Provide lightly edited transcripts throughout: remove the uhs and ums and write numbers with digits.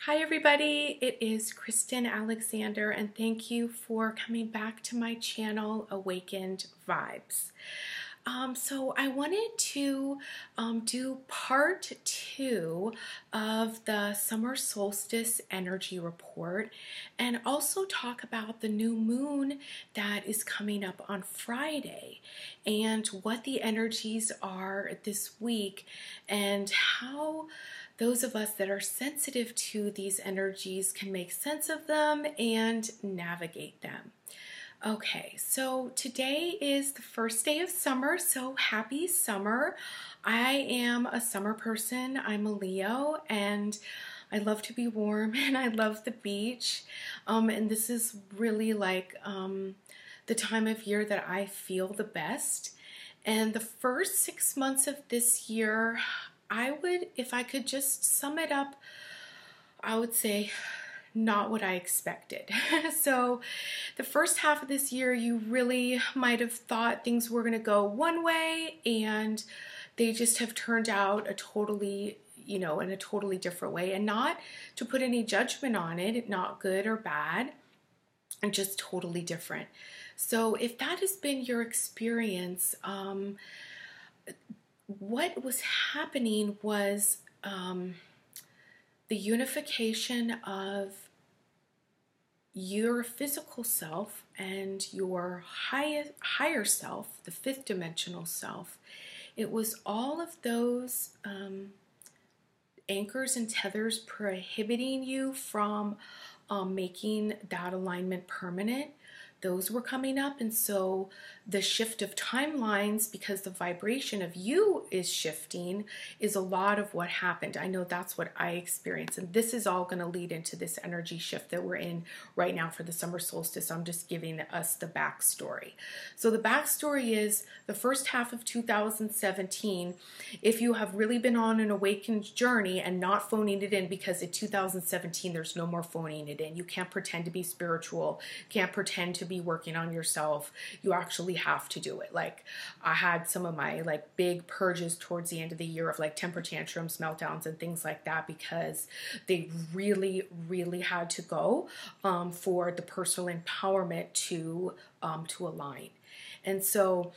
Hi everybody, it is Kristen Alexander and thank you for coming back to my channel, Awakened Vibes. So I wanted to do part 2 of the summer solstice energy report and also talk about the new moon that is coming up on Friday and what the energies are this week and how those of us that are sensitive to these energies can make sense of them and navigate them. Okay, so today is the first day of summer, so happy summer. I am a summer person. I'm a Leo and I love to be warm and I love the beach. And this is really like the time of year that I feel the best. And the first 6 months of this year, I would, if I could just sum it up, I would say not what I expected. So the first half of this year, you really might have thought things were going to go one way and they just have turned out a totally, in a totally different way. And not to put any judgment on it, not good or bad, and just totally different. So if that has been your experience, what was happening was the unification of your physical self and your higher self, the fifth dimensional self. It was all of those anchors and tethers prohibiting you from making that alignment permanent. Those were coming up, and so the shift of timelines, because the vibration of you is shifting, is a lot of what happened. I know that's what I experienced, and this is all going to lead into this energy shift that we're in right now for the summer solstice. I'm just giving us the backstory. So the backstory is the first half of 2017, if you have really been on an awakened journey and not phoning it in, because in 2017 there's no more phoning it in. You can't pretend to be spiritual, can't pretend to be working on yourself. You actually have to do it. Like, I had some of my like big purges towards the end of the year of like temper tantrums, meltdowns, and things like that, because they really had to go for the personal empowerment to align. And so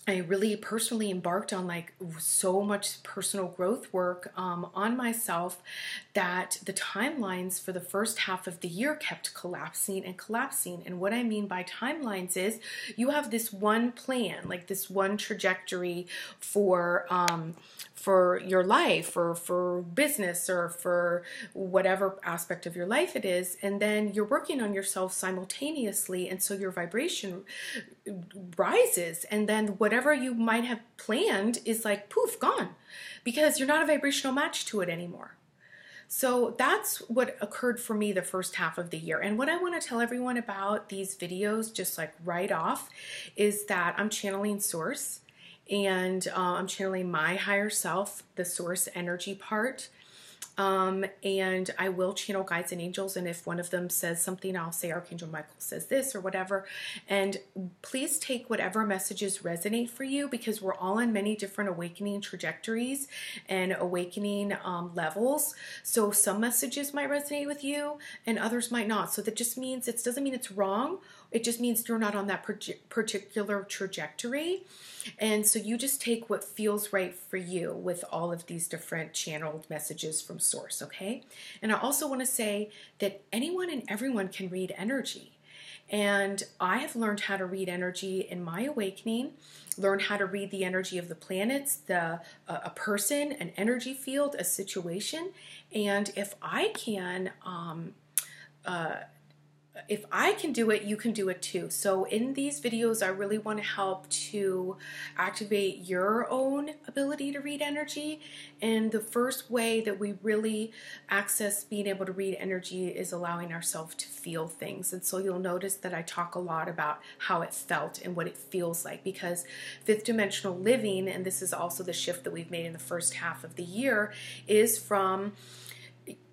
I really personally embarked on like so much personal growth work on myself that the timelines for the first half of the year kept collapsing and collapsing. And what I mean by timelines is you have this one plan, like this one trajectory for your life or for business or for whatever aspect of your life it is, and then you're working on yourself simultaneously, and so your vibration rises, and then whatever you might have planned is like poof, gone, because you're not a vibrational match to it anymore. So that's what occurred for me the first half of the year. And what I want to tell everyone about these videos, just like right off, is that I'm channeling Source. And I'm channeling my higher self, the source energy part. And I will channel guides and angels. And if one of them says something, I'll say Archangel Michael says this or whatever. And please take whatever messages resonate for you, because we're all in many different awakening trajectories and awakening levels. So some messages might resonate with you and others might not. So that just means, it doesn't mean it's wrong. It just means you're not on that particular trajectory. And so you just take what feels right for you with all of these different channeled messages from Source, okay? And I also want to say that anyone and everyone can read energy. And I have learned how to read energy in my awakening, learned how to read the energy of the planets, a person, an energy field, a situation. And if I can do it, you can do it too. So in these videos, I really want to help to activate your own ability to read energy. And the first way that we really access being able to read energy is allowing ourselves to feel things. And so you'll notice that I talk a lot about how it felt and what it feels like, because fifth dimensional living, and this is also the shift that we've made in the first half of the year, is from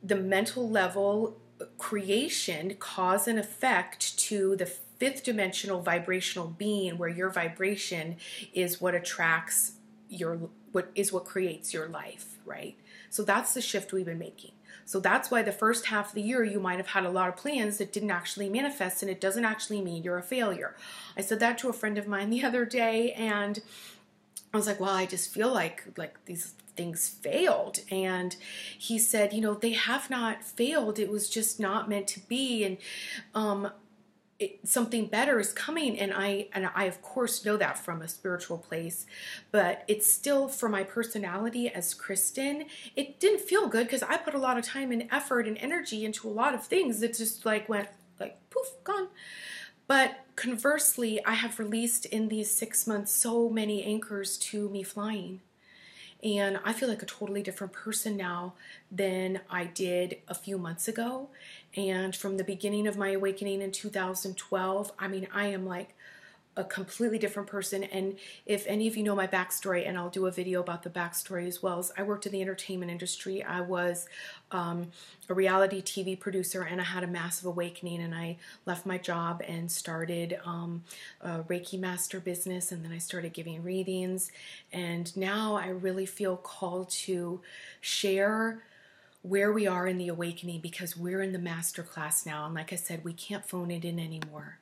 the mental level creation, cause and effect, to the fifth dimensional vibrational being, where your vibration is what attracts what creates your life, right? So that's the shift we've been making. So that's why the first half of the year you might have had a lot of plans that didn't actually manifest, and it doesn't actually mean you're a failure. I said that to a friend of mine the other day, and I was like, well, I just feel like these things failed. And he said, you know, they have not failed. It was just not meant to be. And something better is coming. And I of course know that from a spiritual place, but it's still, for my personality as Kristen, it didn't feel good because I put a lot of time and effort and energy into a lot of things that just like went like poof, gone. But conversely, I have released in these 6 months so many anchors to me flying. And I feel like a totally different person now than I did a few months ago. And from the beginning of my awakening in 2012, I mean, I am like a completely different person. And if any of you know my backstory, and I'll do a video about the backstory as well, as I worked in the entertainment industry. I was a reality TV producer, and I had a massive awakening, and I left my job and started a Reiki master business, and then I started giving readings. And now I really feel called to share where we are in the awakening, because we're in the master class now. And like I said, we can't phone it in anymore.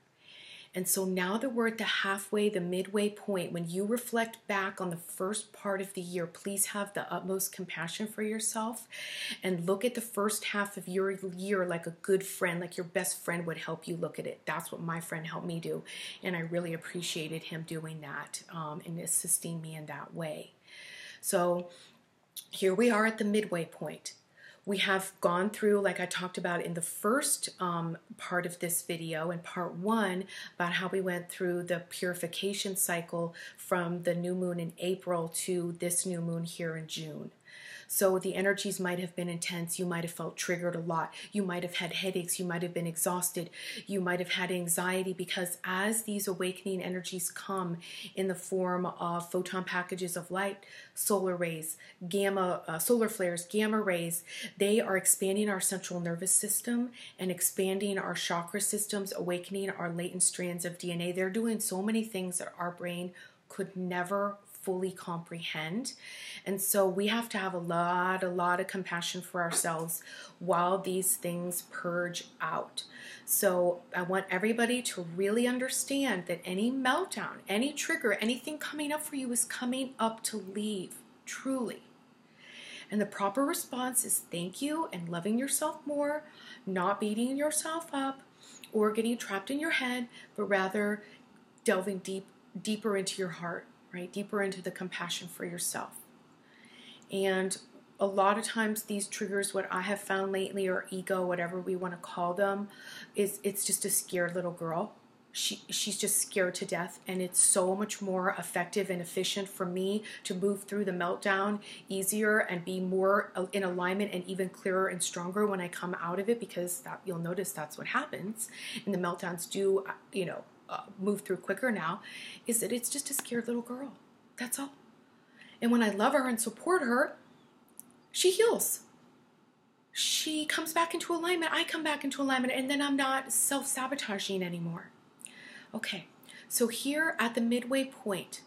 And so now that we're at the midway point, when you reflect back on the first part of the year, please have the utmost compassion for yourself and look at the first half of your year like a good friend, like your best friend would help you look at it. That's what my friend helped me do. And I really appreciated him doing that and assisting me in that way. So here we are at the midway point. We have gone through, like I talked about in the first part of this video, in part 1, about how we went through the purification cycle from the new moon in April to this new moon here in June. So the energies might have been intense. You might have felt triggered a lot. You might have had headaches. You might have been exhausted. You might have had anxiety, because as these awakening energies come in the form of photon packages of light, solar rays, solar flares, gamma rays, they are expanding our central nervous system and expanding our chakra systems, awakening our latent strands of DNA. They're doing so many things that our brain could never fully comprehend. And so we have to have a lot of compassion for ourselves while these things purge out. So I want everybody to really understand that any meltdown, any trigger, anything coming up for you is coming up to leave, truly. And the proper response is thank you and loving yourself more, not beating yourself up or getting trapped in your head, but rather delving deeper into your heart. Right? Deeper into the compassion for yourself. And a lot of times these triggers, what I have found lately, or ego, whatever we want to call them, is it's just a scared little girl. She's just scared to death, and it's so much more effective and efficient for me to move through the meltdown easier and be more in alignment and even clearer and stronger when I come out of it, because that, you'll notice that's what happens. And the meltdowns do, move through quicker now, is that it's just a scared little girl. That's all. And when I love her and support her, she heals. She comes back into alignment. I come back into alignment, and then I'm not self-sabotaging anymore. Okay, so here at the midway point,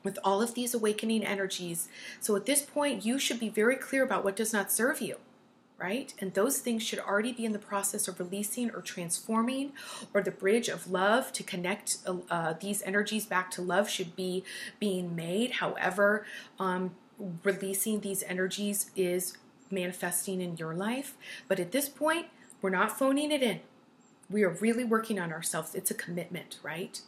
with all of these awakening energies, so at this point, you should be very clear about what does not serve you. Right? And those things should already be in the process of releasing or transforming, or the bridge of love to connect these energies back to love should be being made. However, releasing these energies is manifesting in your life. But at this point, we're not phoning it in. We are really working on ourselves. It's a commitment, right?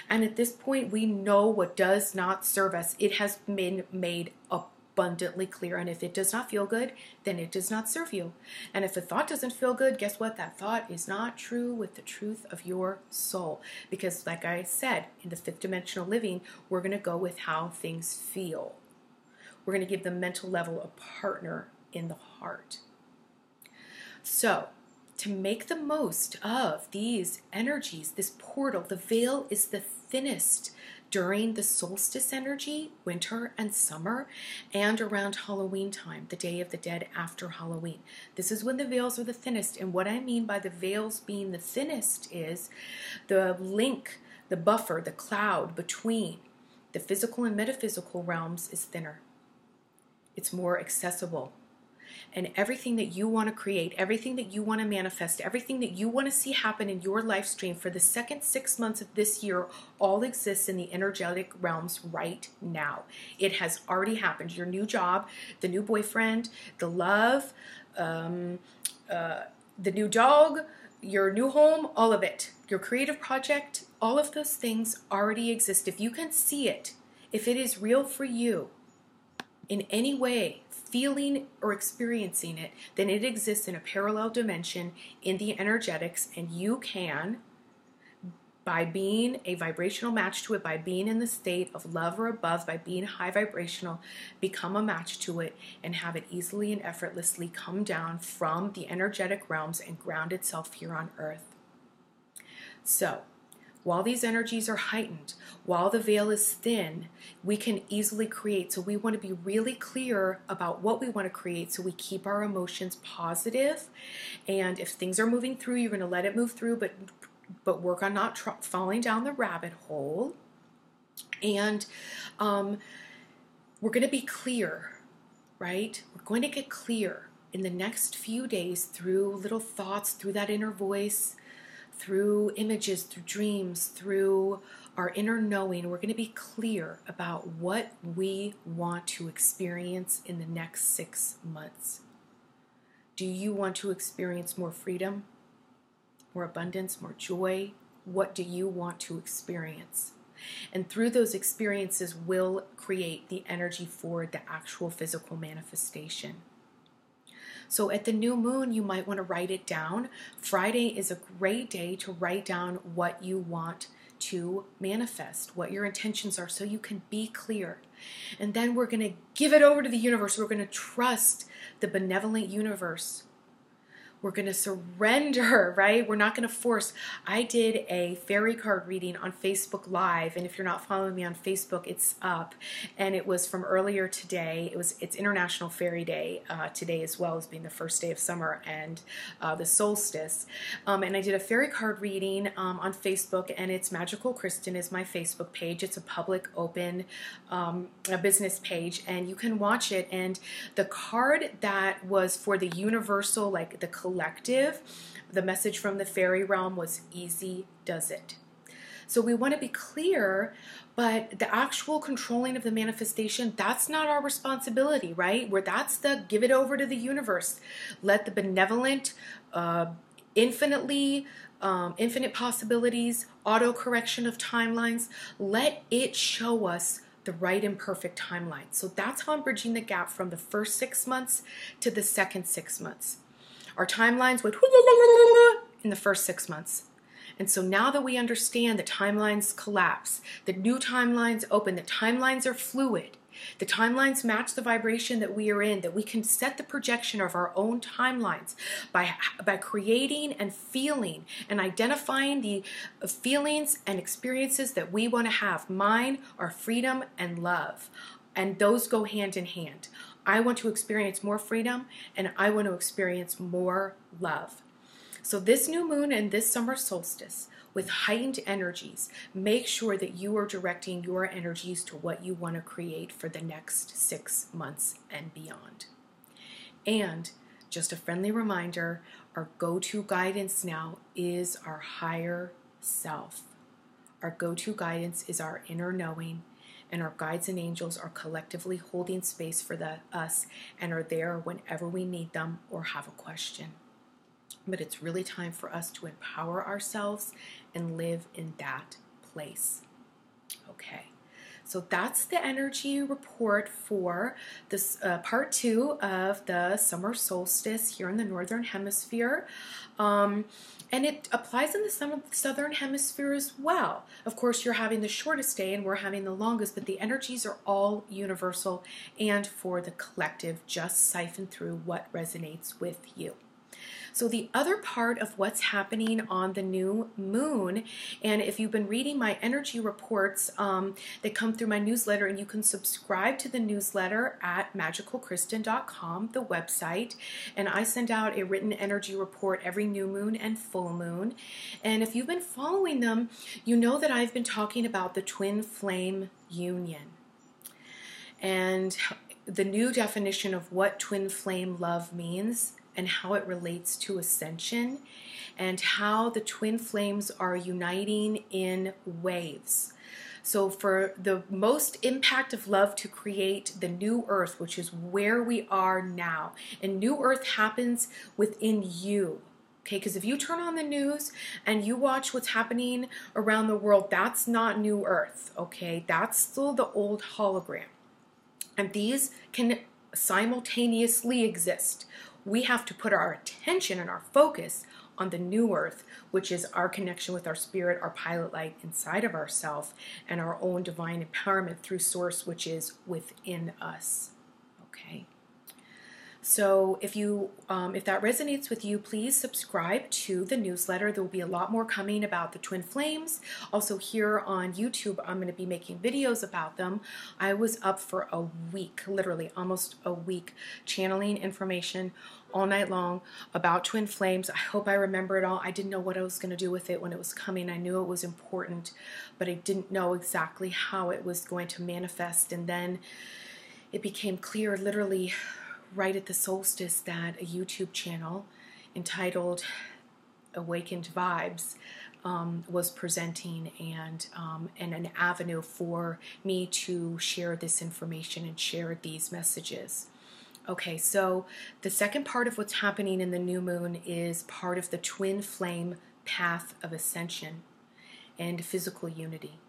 And at this point, we know what does not serve us. It has been made abundantly clear. And if it does not feel good, then it does not serve you. And if a thought doesn't feel good, guess what? That thought is not true with the truth of your soul. Because like I said, in the 5th dimensional living, we're going to go with how things feel. We're going to give the mental level a partner in the heart. So to make the most of these energies, this portal, the veil is the thinnest during the solstice energy, winter and summer, and around Halloween time, the Day of the Dead after Halloween. This is when the veils are the thinnest. And what I mean by the veils being the thinnest is the link, the buffer, the cloud between the physical and metaphysical realms is thinner. It's more accessible. and everything that you want to create, everything that you want to manifest, everything that you want to see happen in your life stream for the second 6 months of this year all exists in the energetic realms right now. It has already happened. Your new job, the new boyfriend, the love, the new dog, your new home, all of it. Your creative project, all of those things already exist. If you can see it, if it is real for you in any way, feeling or experiencing it, then it exists in a parallel dimension in the energetics, and you can, by being a vibrational match to it, by being in the state of love or above, by being high vibrational, become a match to it and have it easily and effortlessly come down from the energetic realms and ground itself here on earth. So, while these energies are heightened, while the veil is thin, we can easily create. So we want to be really clear about what we want to create so we keep our emotions positive. And if things are moving through, you're going to let it move through, but work on not falling down the rabbit hole. And we're going to be clear, right? We're going to get clear in the next few days through little thoughts, through that inner voice, through images, through dreams, through our inner knowing. We're going to be clear about what we want to experience in the next 6 months. Do you want to experience more freedom, more abundance, more joy? What do you want to experience? And through those experiences will create the energy for the actual physical manifestation. So at the new moon, you might want to write it down. Friday is a great day to write down what you want to manifest, what your intentions are, so you can be clear. And then we're going to give it over to the universe. We're going to trust the benevolent universe. We're going to surrender, right? We're not going to force. I did a fairy card reading on Facebook Live, and if you're not following me on Facebook, it's up. And it was from earlier today. It's International Fairy Day today, as well as being the first day of summer and the solstice. And I did a fairy card reading on Facebook, and it's Magical Kristen is my Facebook page. It's a public, open a business page, and you can watch it. And the card that was for the universal, like the collective, the message from the fairy realm was easy does it. So we want to be clear, but the actual controlling of the manifestation, that's not our responsibility, right? That's the give it over to the universe. Let the benevolent, infinite possibilities, auto-correction of timelines, let it show us the right and perfect timeline. So that's how I'm bridging the gap from the first 6 months to the second 6 months. Our timelines went in the first 6 months. And so now that we understand the timelines collapse, the new timelines open, the timelines are fluid, the timelines match the vibration that we are in, that we can set the projection of our own timelines by creating and feeling and identifying the feelings and experiences that we want to have. Mine are freedom and love, and those go hand in hand. I want to experience more freedom, and I want to experience more love. So this new moon and this summer solstice, with heightened energies, make sure that you are directing your energies to what you want to create for the next 6 months and beyond. And just a friendly reminder, our go-to guidance now is our higher self. Our go-to guidance is our inner knowing, and our guides and angels are collectively holding space for us and are there whenever we need them or have a question. But it's really time for us to empower ourselves and live in that place. Okay, so that's the energy report for this part 2 of the summer solstice here in the Northern Hemisphere. And it applies in the Southern Hemisphere as well. Of course, you're having the shortest day and we're having the longest, but the energies are all universal and for the collective. Just siphon through what resonates with you. So the other part of what's happening on the new moon, and if you've been reading my energy reports, they come through my newsletter, and you can subscribe to the newsletter at magicalkristen.com, the website, and I send out a written energy report every new moon and full moon. And if you've been following them, you know that I've been talking about the twin flame union. And the new definition of what twin flame love means and how it relates to ascension, and how the twin flames are uniting in waves. So for the most impact of love to create the new earth, which is where we are now, and new earth happens within you. Okay, because if you turn on the news and you watch what's happening around the world, that's not new earth, okay? That's still the old hologram. And these can simultaneously exist. We have to put our attention and our focus on the new earth, which is our connection with our spirit, our pilot light inside of ourselves, and our own divine empowerment through source, which is within us. Okay. So if that resonates with you, please subscribe to the newsletter. There will be a lot more coming about the twin flames. Also here on YouTube, I'm going to be making videos about them. I was up for a week, literally almost a week, channeling information all night long about twin flames. I hope I remember it all. I didn't know what I was going to do with it when it was coming. I knew it was important, but I didn't know exactly how it was going to manifest. And then it became clear literally right at the solstice that a YouTube channel entitled Awakened Vibes was presenting, and an avenue for me to share this information and share these messages. Okay, so the second part of what's happening in the new moon is part of the twin flame path of ascension and physical unity.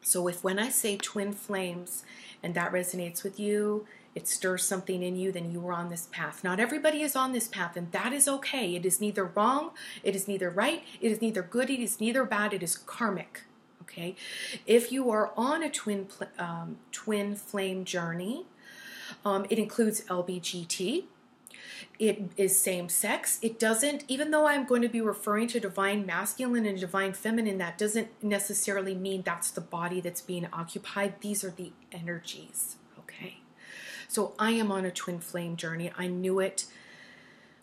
So when I say twin flames and that resonates with you, it stirs something in you, then you are on this path. Not everybody is on this path, and that is okay. It is neither wrong, it is neither right, it is neither good, it is neither bad, it is karmic. Okay? If you are on a twin flame journey, it includes LBGT. It is same sex. It doesn't, even though I'm going to be referring to divine masculine and divine feminine, that doesn't necessarily mean that's the body that's being occupied. These are the energies, okay? So I am on a twin flame journey. I knew it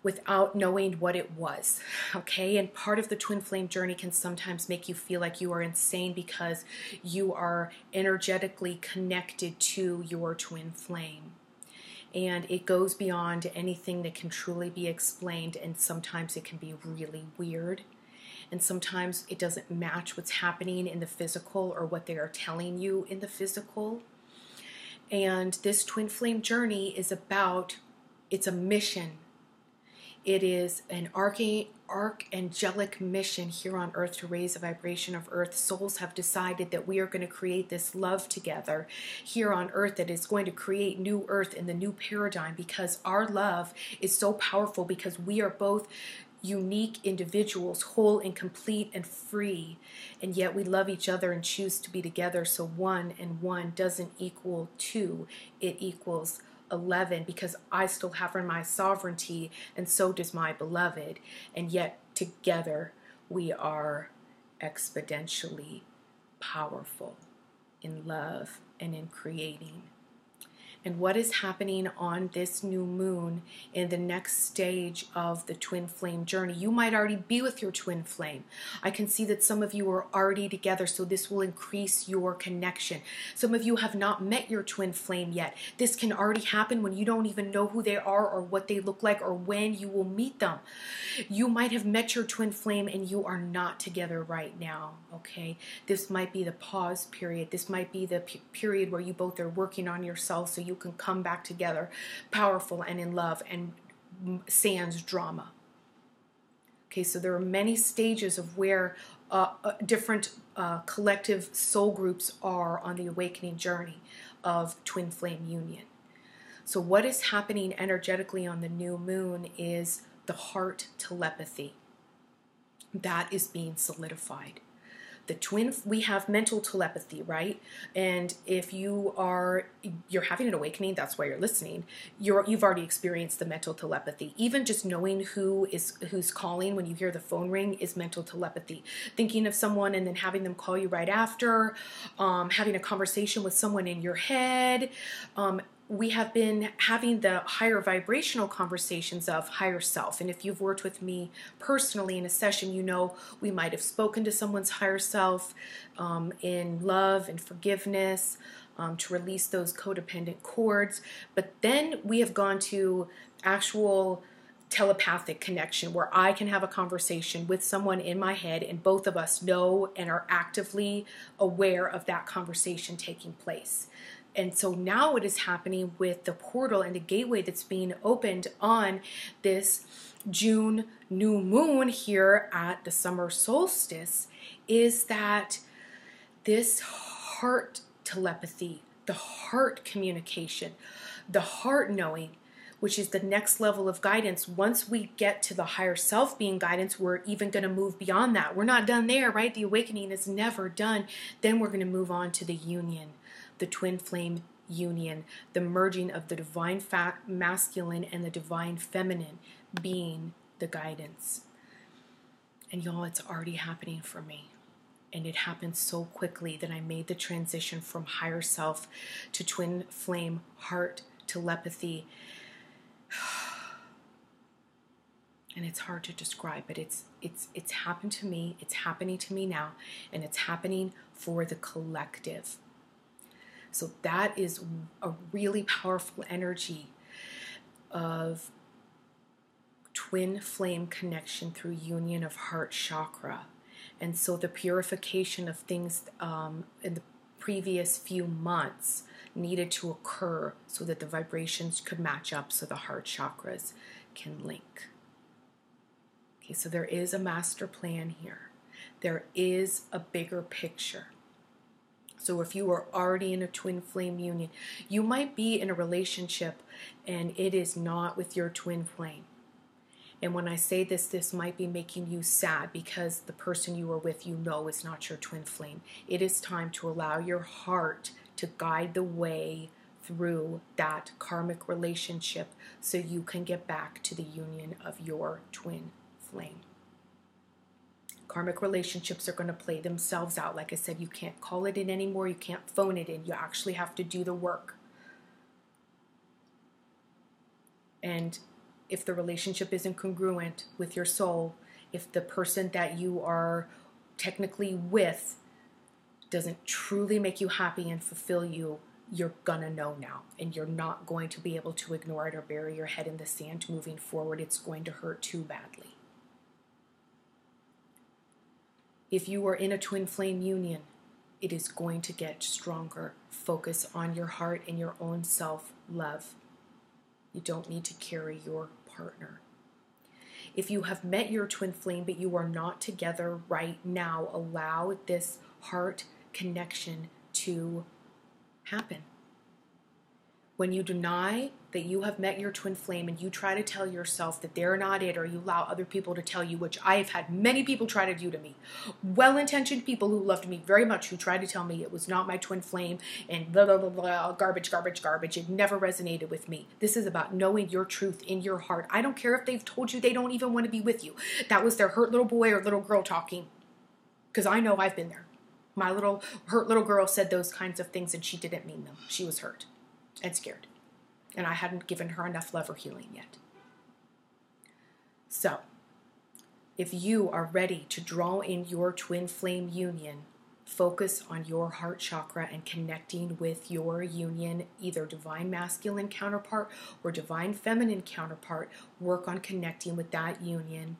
without knowing what it was, okay? And part of the twin flame journey can sometimes make you feel like you are insane because you are energetically connected to your twin flame. And it goes beyond anything that can truly be explained, and sometimes it can be really weird. And sometimes it doesn't match what's happening in the physical or what they are telling you in the physical. And this twin flame journey is it's a mission. It is an archangelic mission here on earth to raise the vibration of earth. Souls have decided that we are going to create this love together here on earth that is going to create new earth in the new paradigm, because our love is so powerful, because we are both unique individuals, whole and complete and free, and yet we love each other and choose to be together. So 1 and 1 doesn't equal 2, it equals 11, because I still have my sovereignty, and so does my beloved, and yet together we are exponentially powerful in love and in creating. And what is happening on this new moon in the next stage of the twin flame journey? You might already be with your twin flame. I can see that some of you are already together, so this will increase your connection. Some of you have not met your twin flame yet. This can already happen when you don't even know who they are or what they look like or when you will meet them. You might have met your twin flame and you are not together right now, okay? This might be the pause period. This might be the period where you both are working on yourself so you can come back together powerful and in love, and sans drama. Okay, so there are many stages of where different collective soul groups are on the awakening journey of twin flame union. So what is happening energetically on the new moon is the heart telepathy. That is being solidified. We have mental telepathy, right? And if you're having an awakening, that's why you're listening. You've already experienced the mental telepathy. Even just knowing who's calling when you hear the phone ring is mental telepathy. Thinking of someone and then having them call you right after, having a conversation with someone in your head. We have been having the higher vibrational conversations of higher self. And if you've worked with me personally in a session, you know we might have spoken to someone's higher self in love and forgiveness, to release those codependent cords. But then we have gone to actual telepathic connection where I can have a conversation with someone in my head and both of us know and are actively aware of that conversation taking place. And so now it is happening with the portal and the gateway that's being opened on this June new moon here at the summer solstice, is that this heart telepathy, the heart communication, the heart knowing, which is the next level of guidance. Once we get to the higher self being guidance, we're even going to move beyond that. We're not done there, right? The awakening is never done. Then we're going to move on to the union, the twin flame union, the merging of the divine masculine and the divine feminine being the guidance. And y'all, it's already happening for me. And it happened so quickly that I made the transition from higher self to twin flame heart telepathy. And it's hard to describe, but it's happened to me, it's happening to me now, and it's happening for the collective. So that is a really powerful energy of twin flame connection through union of heart chakra. And so the purification of things in the previous few months needed to occur so that the vibrations could match up so the heart chakras can link. Okay, so there is a master plan here. There is a bigger picture. So if you are already in a twin flame union, you might be in a relationship and it is not with your twin flame. And when I say this, this might be making you sad because the person you are with, you know, is not your twin flame. It is time to allow your heart to guide the way through that karmic relationship so you can get back to the union of your twin flame. Karmic relationships are going to play themselves out. Like I said, you can't call it in anymore. You can't phone it in. You actually have to do the work. And if the relationship isn't congruent with your soul, if the person that you are technically with doesn't truly make you happy and fulfill you, you're gonna know now, and you're not going to be able to ignore it or bury your head in the sand moving forward. It's going to hurt too badly. If you are in a twin flame union, it is going to get stronger. Focus on your heart and your own self-love. You don't need to carry your partner. If you have met your twin flame but you are not together right now, allow this heart connection to happen. When you deny that you have met your twin flame and you try to tell yourself that they're not it, or you allow other people to tell you, which I have had many people try to do to me, well-intentioned people who loved me very much, who tried to tell me it was not my twin flame and blah, blah, blah, blah, garbage, garbage, garbage. It never resonated with me. This is about knowing your truth in your heart. I don't care if they've told you they don't even want to be with you. That was their hurt little boy or little girl talking, because I know I've been there. My little hurt little girl said those kinds of things and she didn't mean them. She was hurt and scared. And I hadn't given her enough love or healing yet. So, if you are ready to draw in your twin flame union, focus on your heart chakra and connecting with your union, either divine masculine counterpart or divine feminine counterpart. Work on connecting with that union.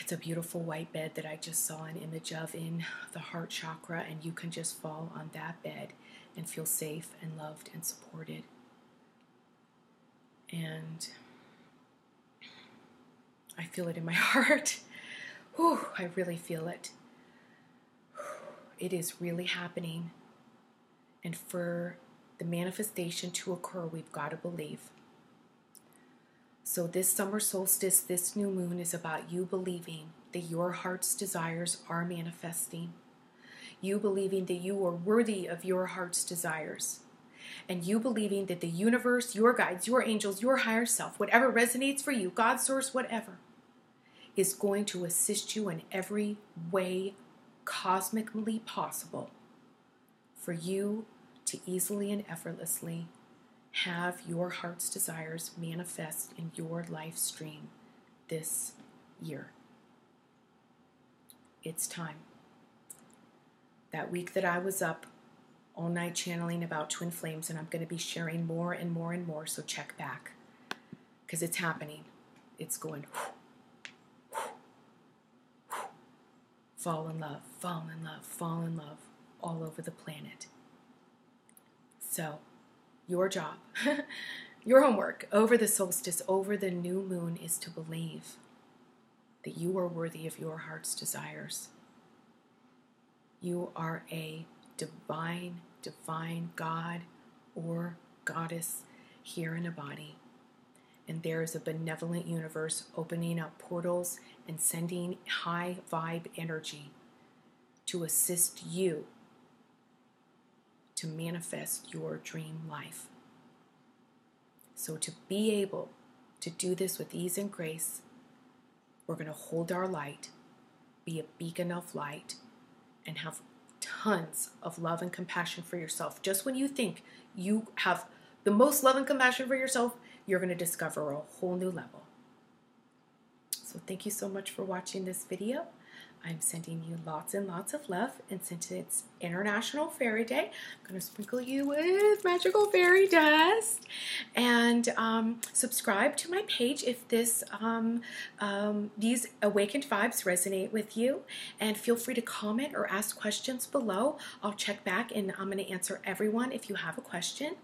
It's a beautiful white bed that I just saw an image of in the heart chakra, and you can just fall on that bed and feel safe and loved and supported. And I feel it in my heart. Whew, I really feel it. It is really happening. And for the manifestation to occur, we've got to believe. So this summer solstice, this new moon is about you believing that your heart's desires are manifesting. You believing that you are worthy of your heart's desires. And you believing that the universe, your guides, your angels, your higher self, whatever resonates for you, God, source, whatever, is going to assist you in every way cosmically possible for you to easily and effortlessly have your heart's desires manifest in your life stream this year. It's time. That week that I was up all night channeling about twin flames, and I'm going to be sharing more and more and more, so check back, because it's happening. It's going fall in love, fall in love, fall in love all over the planet. So your job, your homework over the solstice, over the new moon, is to believe that you are worthy of your heart's desires. You are a divine God or goddess here in a body. And there is a benevolent universe opening up portals and sending high vibe energy to assist you to manifest your dream life. So to be able to do this with ease and grace, we're going to hold our light, be a beacon of light, and have tons of love and compassion for yourself. Just when you think you have the most love and compassion for yourself, you're going to discover a whole new level. So thank you so much for watching this video. I'm sending you lots and lots of love, and since it's International Fairy Day, I'm going to sprinkle you with magical fairy dust. And subscribe to my page if these awakened vibes resonate with you, and feel free to comment or ask questions below. I'll check back, and I'm going to answer everyone if you have a question.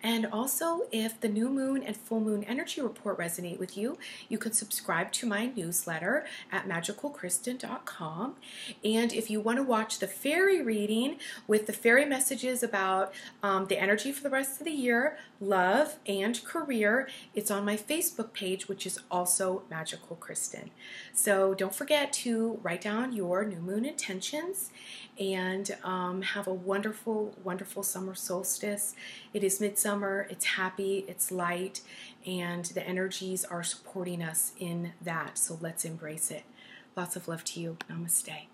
And also, if the new moon and full moon energy report resonate with you, you can subscribe to my newsletter at magicalkristen.com. And if you want to watch the fairy reading with the fairy messages about the energy for the rest of the year, love, and career, it's on my Facebook page, which is also Magical Kristen. So don't forget to write down your new moon intentions, and have a wonderful, wonderful summer solstice. It is midsummer, it's happy, it's light, and the energies are supporting us in that. So let's embrace it. Lots of love to you. Namaste.